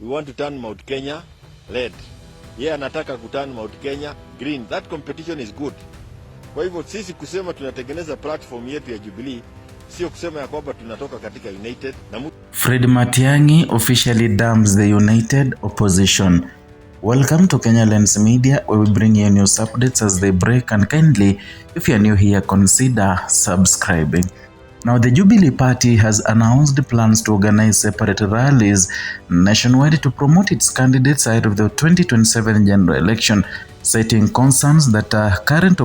we want to turn Mount Kenya red. Yeye anataka kuturn Mount Kenya green. That competition is good. Kwa hivyo sisi kusema tunatengeneza platform yetu ya Jubilee sio kusema ya kwamba tunatoka katika United. Fred Matiang'i officially dumps the United opposition. Welcome to Kenya Lens Media, where we bring you news updates as they break, and kindly, if you are new here, consider subscribing. Now, the Jubilee Party has announced plans to organize separate rallies nationwide to promote its candidates ahead of the 2027 general election, citing concerns that current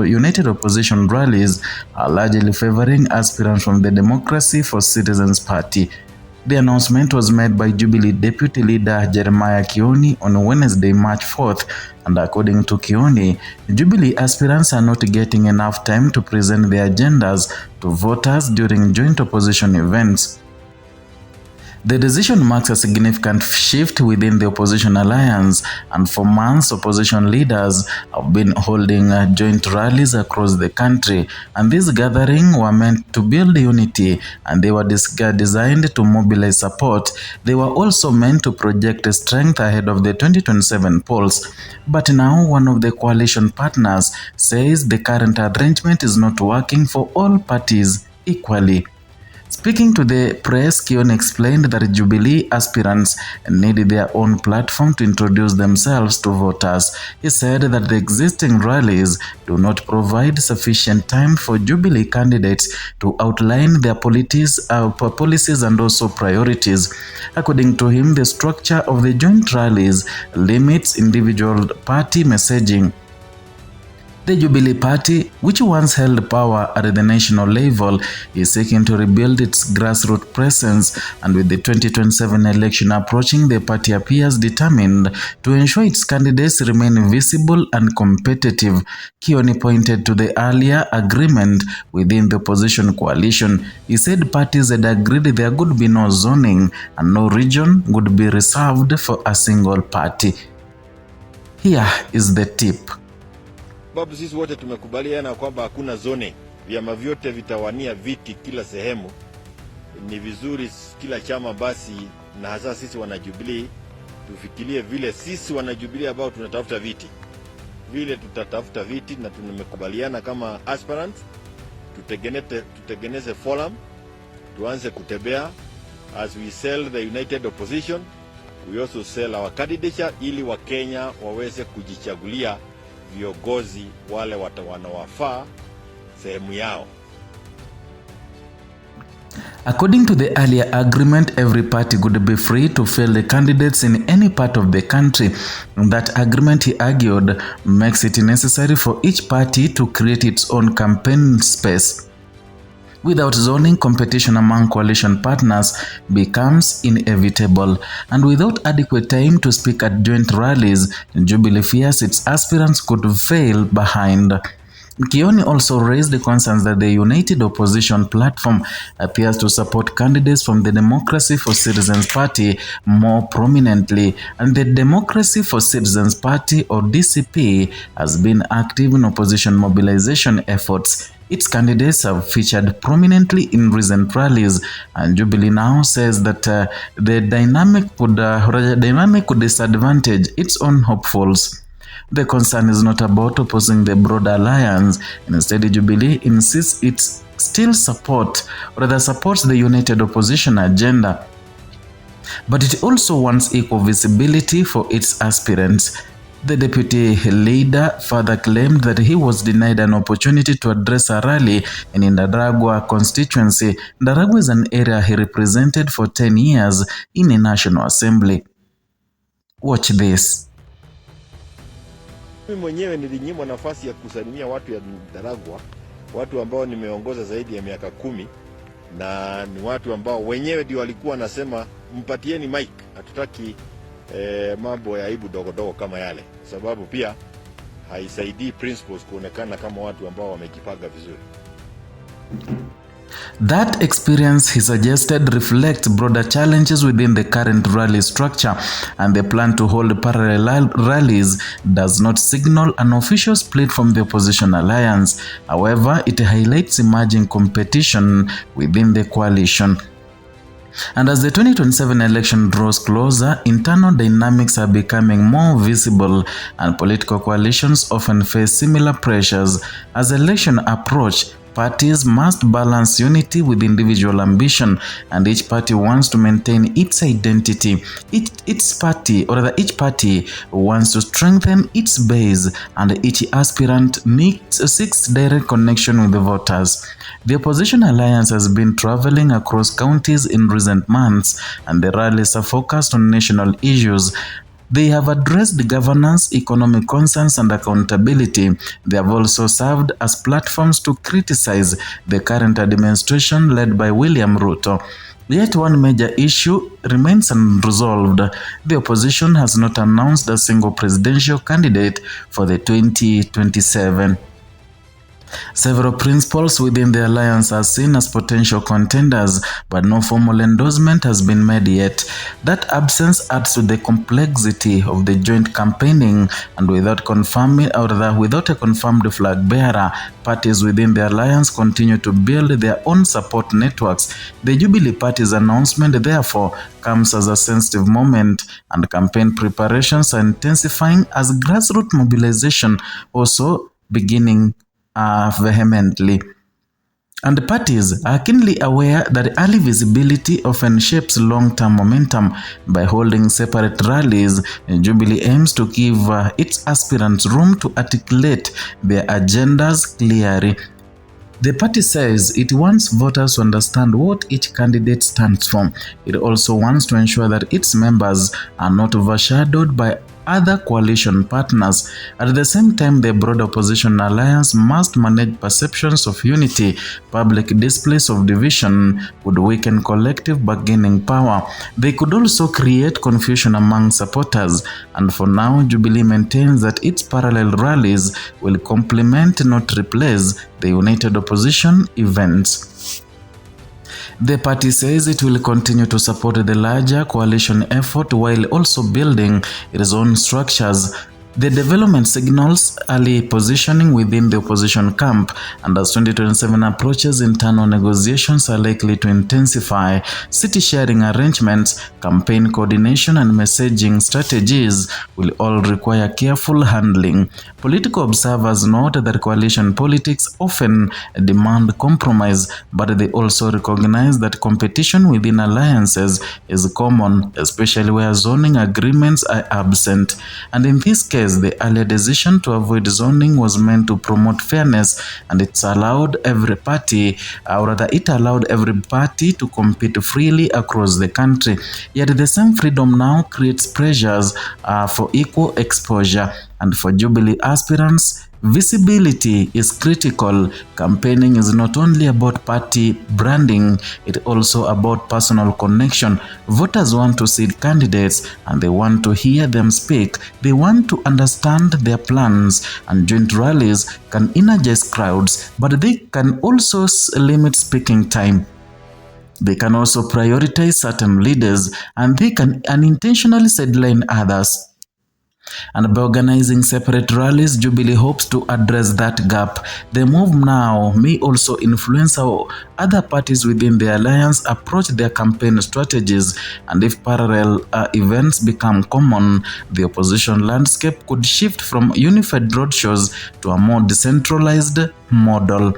united opposition rallies are largely favoring aspirants from the Democracy for Citizens Party. The announcement was made by Jubilee Deputy Leader Jeremiah Kioni on Wednesday, March 4th, and according to Kioni, Jubilee aspirants are not getting enough time to present their agendas to voters during joint opposition events. The decision marks a significant shift within the opposition alliance, and for months opposition leaders have been holding joint rallies across the country, and these gatherings were meant to build unity, and they were designed to mobilize support. They were also meant to project strength ahead of the 2027 polls. But now one of the coalition partners says the current arrangement is not working for all parties equally. Speaking to the press, Kioni explained that Jubilee aspirants need their own platform to introduce themselves to voters. He said that the existing rallies do not provide sufficient time for Jubilee candidates to outline their policies and also priorities. According to him, the structure of the joint rallies limits individual party messaging. The Jubilee Party, which once held power at the national level, is seeking to rebuild its grassroots presence, and with the 2027 election approaching, the party appears determined to ensure its candidates remain visible and competitive. Kioni pointed to the earlier agreement within the opposition coalition. He said parties had agreed there would be no zoning and no region would be reserved for a single party. Here is the tip. Sababu sisi wote tumekubaliana kwamba hakuna zoning, vyama vyote vitawania viti kila sehemu. Ni vizuri kila chama basi, na hasa sisi wana Jubilee tufikirie vile sisi wana Jubilee ambao tunatafuta viti, vile tutatafuta viti, na tumekubaliana kama aspirants tutengeneze forum, tuanze kutembea. As we sell the united opposition, we also sell our candidature ili Wakenya waweze kujichagulia viongozi wale wanawafaa sehemu yao. According to the earlier agreement, every party could be free to field the candidates in any part of the country. That agreement, he argued, makes it necessary for each party to create its own campaign space. Without zoning, competition among coalition partners becomes inevitable, and without adequate time to speak at joint rallies, Jubilee fears its aspirants could fail behind. Kioni also raised the concerns that the united opposition platform appears to support candidates from the Democracy for Citizens Party more prominently, and the Democracy for Citizens Party, or DCP, has been active in opposition mobilization efforts. Its candidates have featured prominently in recent rallies, and Jubilee now says that the dynamic could disadvantage its own hopefuls. The concern is not about opposing the broader alliance. Instead, Jubilee insists it still supports the united opposition agenda. But it also wants equal visibility for its aspirants. The deputy leader further claimed that he was denied an opportunity to address a rally in Ndaragwa constituency. Ndaragwa is an area he represented for 10 years in a national assembly. Watch this. Mimi mwenyewe nilinyimwa nafasi ya kusalimia watu ya Ndaragwa, watu ambao nimeongoza zaidi ya miaka 10, na ni watu ambao wenyewe ndio walikuwa nasema mpatieni mic, hatutaki mambo ya aibu dogo kama yale, sababu pia haisaidii principles kuonekana kama watu ambao wamejipanga vizuri. That experience, he suggested, reflects broader challenges within the current rally structure, and the plan to hold parallel rallies does not signal an official split from the opposition alliance. However, it highlights emerging competition within the coalition. And as the 2027 election draws closer, internal dynamics are becoming more visible and political coalitions often face similar pressures. As election approach, parties must balance unity with individual ambition, and each party wants to maintain its identity. Each party wants to strengthen its base, and each aspirant seeks direct connection with the voters. The opposition alliance has been traveling across counties in recent months, and the rallies are focused on national issues. They have addressed governance, economic concerns, and accountability. They have also served as platforms to criticize the current administration led by William Ruto. Yet one major issue remains unresolved. The opposition has not announced a single presidential candidate for the 2027. Several principals within the alliance are seen as potential contenders, but no formal endorsement has been made yet. That absence adds to the complexity of the joint campaigning, and without a confirmed flag bearer, parties within the alliance continue to build their own support networks. The Jubilee Party's announcement, therefore, comes as a sensitive moment, and campaign preparations are intensifying as grassroots mobilization also beginning vehemently. And the parties are keenly aware that early visibility often shapes long-term momentum. By holding separate rallies, Jubilee aims to give its aspirants room to articulate their agendas clearly. The party says it wants voters to understand what each candidate stands for. It also wants to ensure that its members are not overshadowed by other coalition partners. At the same time, the broad opposition alliance must manage perceptions of unity. Public displays of division would weaken collective bargaining power. They could also create confusion among supporters. And for now, Jubilee maintains that its parallel rallies will complement, not replace, the united opposition events. The party says it will continue to support the larger coalition effort while also building its own structures. The development signals early positioning within the opposition camp, and as 2027 approaches, internal negotiations are likely to intensify. City sharing arrangements, campaign coordination, and messaging strategies will all require careful handling. Political observers note that coalition politics often demand compromise, but they also recognize that competition within alliances is common, especially where zoning agreements are absent. And in this case, the earlier decision to avoid zoning was meant to promote fairness, and it allowed every party to compete freely across the country. Yet the same freedom now creates pressures for equal exposure. And for Jubilee aspirants, visibility is critical. Campaigning is not only about party branding, it's also about personal connection. Voters want to see candidates and they want to hear them speak. They want to understand their plans, and joint rallies can energize crowds, but they can also limit speaking time. They can also prioritize certain leaders, and they can unintentionally sideline others. And by organizing separate rallies, Jubilee hopes to address that gap. The move now may also influence how other parties within the alliance approach their campaign strategies, and if parallel events become common, the opposition landscape could shift from unified roadshows to a more decentralized model.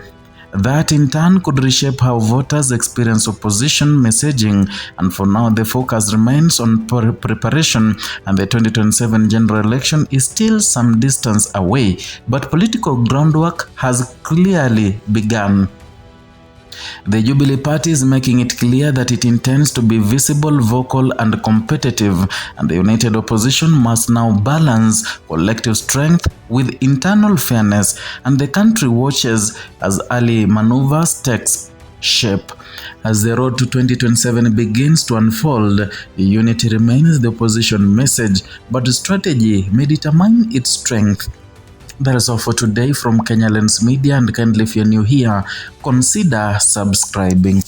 That in turn could reshape how voters experience opposition messaging, and for now the focus remains on preparation, and the 2027 general election is still some distance away, but political groundwork has clearly begun. The Jubilee Party is making it clear that it intends to be visible, vocal, and competitive, and the united opposition must now balance collective strength with internal fairness, and the country watches as early maneuvers takes shape. As the road to 2027 begins to unfold, unity remains the opposition message, but strategy may determine its strength. That is all for today from Kenyan Media, and kindly if you're new here, consider subscribing.